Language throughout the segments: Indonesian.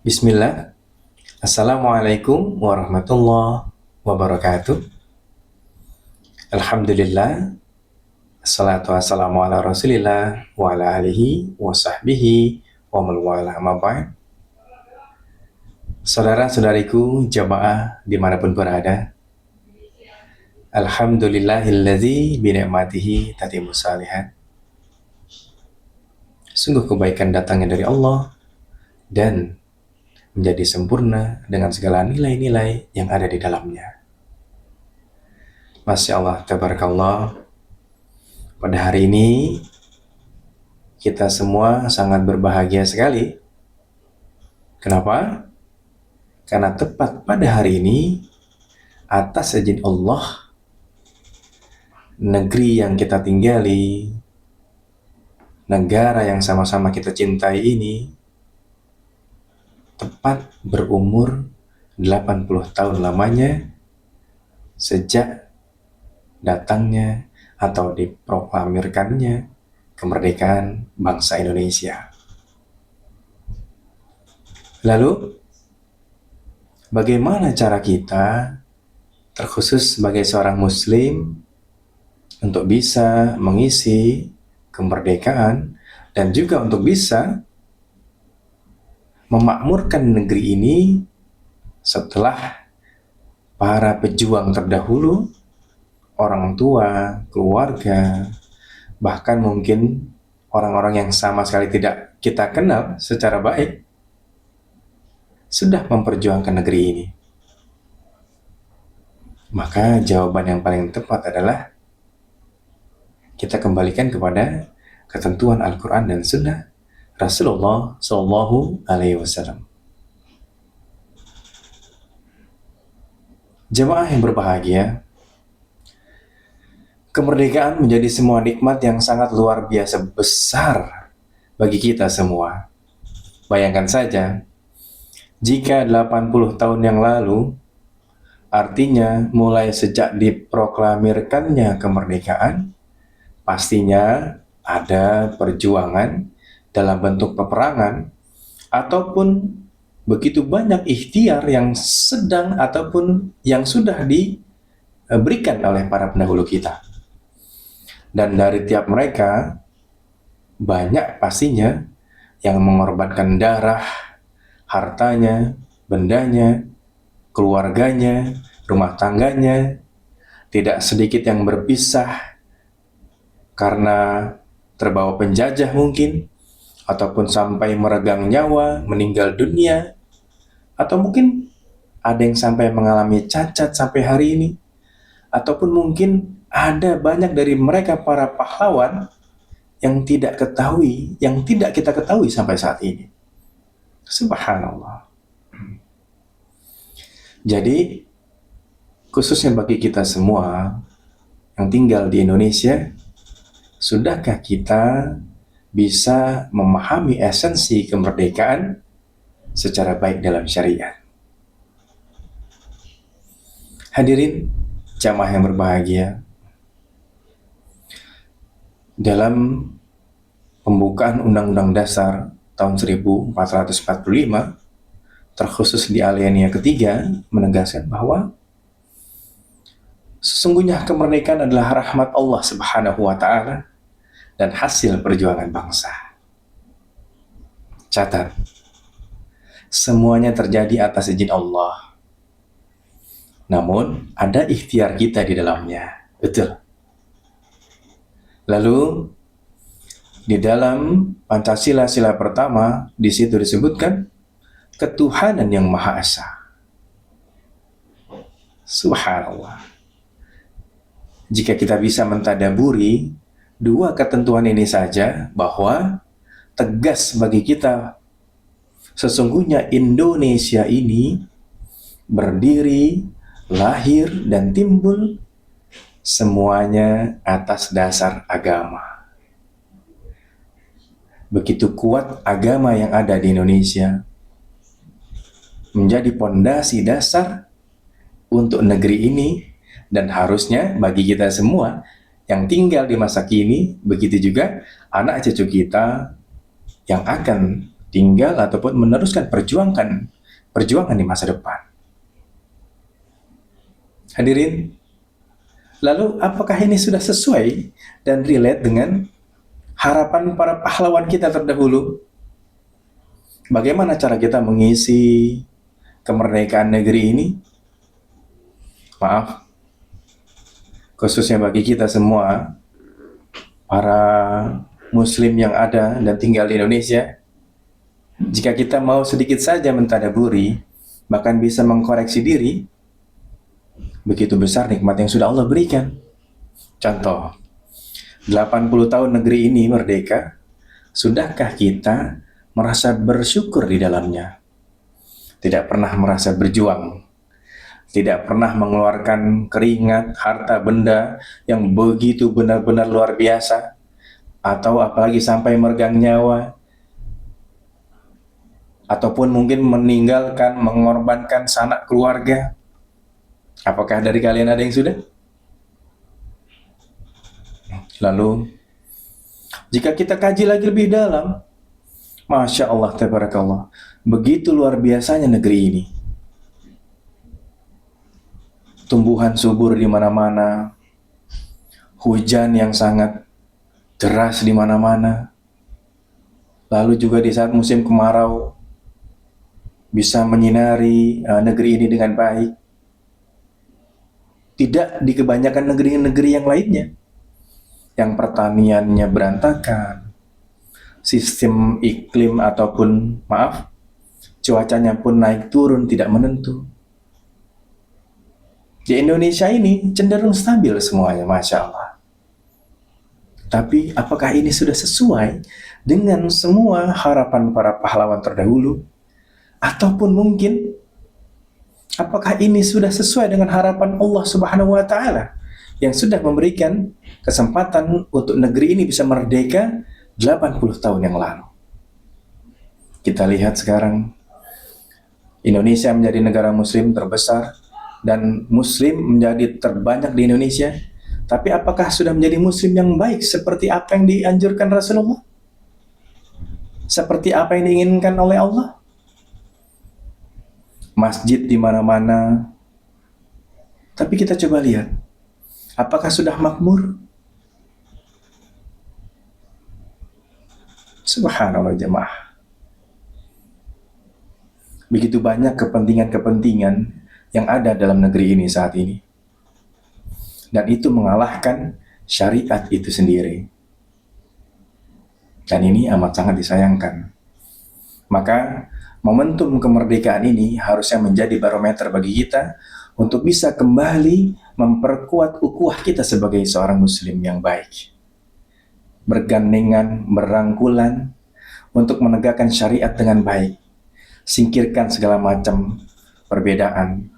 Bismillah. Assalamualaikum warahmatullahi wabarakatuh. Alhamdulillah. Assalatu wassalamu ala rasulillah wa ala alihi wa sahbihi wa man wala amma ba'd. Saudara-saudariku jamaah dimanapun berada, Alhamdulillahilladzi binikmatihi tatimmu salihat. Sungguh kebaikan datangnya dari Allah dan menjadi sempurna dengan segala nilai-nilai yang ada di dalamnya. Masya Allah, tabarakallah. Pada hari ini kita semua sangat berbahagia sekali. Kenapa? Karena tepat pada hari ini, atas izin Allah, negeri yang kita tinggali, negara yang sama-sama kita cintai ini, tepat berumur 80 tahun lamanya sejak datangnya atau diproklamirkannya kemerdekaan bangsa Indonesia. Lalu, bagaimana cara kita, terkhusus sebagai seorang muslim, untuk bisa mengisi kemerdekaan dan juga untuk bisa memakmurkan negeri ini setelah para pejuang terdahulu, orang tua, keluarga, bahkan mungkin orang-orang yang sama sekali tidak kita kenal secara baik, sudah memperjuangkan negeri ini. Maka jawaban yang paling tepat adalah kita kembalikan kepada ketentuan Al-Quran dan Sunnah Rasulullah Shallallahu Alaihi Wasallam. Jemaah yang berbahagia, kemerdekaan menjadi semua nikmat yang sangat luar biasa besar bagi kita semua. Bayangkan saja, jika 80 tahun yang lalu, artinya mulai sejak diproklamirkannya kemerdekaan, pastinya ada perjuangan dalam bentuk peperangan ataupun begitu banyak ikhtiar yang sedang ataupun yang sudah diberikan oleh para pendahulu kita. Dan dari tiap mereka, banyak pastinya yang mengorbankan darah, hartanya, bendanya, keluarganya, rumah tangganya. Tidak sedikit yang berpisah karena terbawa penjajah mungkin, ataupun sampai meregang nyawa, meninggal dunia, atau mungkin ada yang sampai mengalami cacat sampai hari ini, ataupun mungkin ada banyak dari mereka para pahlawan yang tidak ketahui, yang tidak kita ketahui sampai saat ini. Subhanallah. Jadi, khususnya bagi kita semua yang tinggal di Indonesia, sudahkah kita bisa memahami esensi kemerdekaan secara baik dalam syariat? Hadirin jamaah yang berbahagia, dalam pembukaan Undang-Undang Dasar tahun 1445, terkhusus di alinea ketiga, menegaskan bahwa sesungguhnya kemerdekaan adalah rahmat Allah Subhanahu wa Ta'ala dan hasil perjuangan bangsa. Catat, semuanya terjadi atas izin Allah. Namun, ada ikhtiar kita di dalamnya. Betul. Lalu, di dalam Pancasila sila pertama, di situ disebutkan ketuhanan yang Maha Esa. Subhanallah. Jika kita bisa mentadaburi dua ketentuan ini saja, bahwa tegas bagi kita, sesungguhnya Indonesia ini berdiri, lahir, dan timbul semuanya atas dasar agama. Begitu kuat agama yang ada di Indonesia, menjadi pondasi dasar untuk negeri ini, dan harusnya bagi kita semua yang tinggal di masa kini, begitu juga anak cucu kita yang akan tinggal ataupun meneruskan perjuangan di masa depan. Hadirin, lalu apakah ini sudah sesuai dan relate dengan harapan para pahlawan kita terdahulu? Bagaimana cara kita mengisi kemerdekaan negeri ini? Maaf, khususnya bagi kita semua, para muslim yang ada dan tinggal di Indonesia, jika kita mau sedikit saja mentadaburi, bahkan bisa mengkoreksi diri, begitu besar nikmat yang sudah Allah berikan. Contoh, 80 tahun negeri ini merdeka, sudahkah kita merasa bersyukur di dalamnya? Tidak pernah merasa berjuang, tidak pernah mengeluarkan keringat, harta benda yang begitu benar-benar luar biasa, atau apalagi sampai meregang nyawa, ataupun mungkin meninggalkan, mengorbankan sanak keluarga. Apakah dari kalian ada yang sudah? Lalu, jika kita kaji lagi lebih dalam, Masya Allah, tabarakallah, begitu luar biasanya negeri ini. Tumbuhan subur di mana-mana, hujan yang sangat deras di mana-mana, lalu juga di saat musim kemarau, bisa menyinari negeri ini dengan baik. Tidak di kebanyakan negeri-negeri yang lainnya, yang pertaniannya berantakan, sistem iklim ataupun cuacanya pun naik turun tidak menentu. Di Indonesia ini cenderung stabil semuanya, Masya Allah. Tapi apakah ini sudah sesuai dengan semua harapan para pahlawan terdahulu? Ataupun mungkin apakah ini sudah sesuai dengan harapan Allah Subhanahu wa Ta'ala yang sudah memberikan kesempatan untuk negeri ini bisa merdeka 80 tahun yang lalu? Kita lihat sekarang Indonesia menjadi negara muslim terbesar dan muslim menjadi terbanyak di Indonesia. Tapi apakah sudah menjadi muslim yang baik seperti apa yang dianjurkan Rasulullah? Seperti apa yang diinginkan oleh Allah? Masjid di mana-mana. Tapi kita coba lihat, apakah sudah makmur? Subhanallah jemaah. Begitu banyak kepentingan-kepentingan yang ada dalam negeri ini saat ini. Dan itu mengalahkan syariat itu sendiri. Dan ini amat sangat disayangkan. Maka momentum kemerdekaan ini harusnya menjadi barometer bagi kita untuk bisa kembali memperkuat ukhuwah kita sebagai seorang muslim yang baik. Bergandengan, berangkulan untuk menegakkan syariat dengan baik. Singkirkan segala macam perbedaan.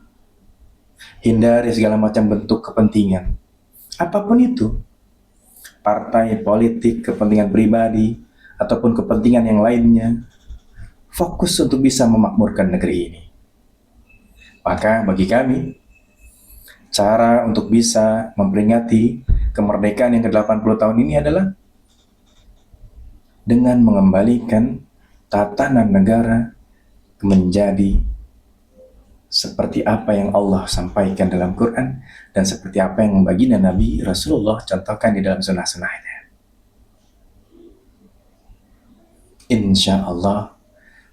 Hindari segala macam bentuk kepentingan. Apapun itu. Partai, politik, kepentingan pribadi, ataupun kepentingan yang lainnya. Fokus untuk bisa memakmurkan negeri ini. Maka bagi kami, cara untuk bisa memperingati kemerdekaan yang ke-80 tahun ini adalah dengan mengembalikan tatanan negara menjadi seperti apa yang Allah sampaikan dalam Quran dan seperti apa yang baginda Nabi Rasulullah contohkan di dalam sunnah-sunnahnya. Insya Allah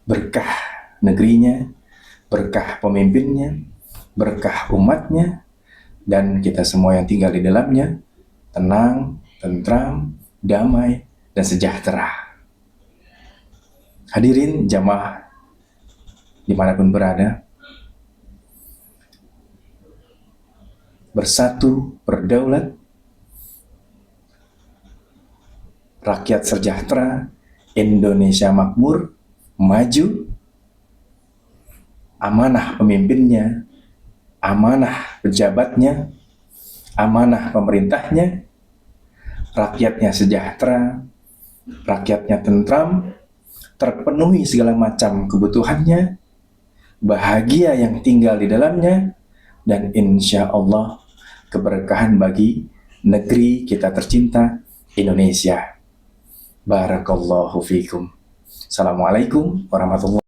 berkah negerinya, berkah pemimpinnya, berkah umatnya, dan kita semua yang tinggal di dalamnya tenang, tentram, damai, dan sejahtera. Hadirin jamaah dimanapun berada, bersatu, berdaulat, rakyat sejahtera, Indonesia makmur, maju, amanah pemimpinnya, amanah pejabatnya, amanah pemerintahnya, rakyatnya sejahtera, rakyatnya tentram, terpenuhi segala macam kebutuhannya, bahagia yang tinggal di dalamnya, dan insya Allah keberkahan bagi negeri kita tercinta Indonesia. Barakallahu fikum. Assalamualaikum warahmatullahi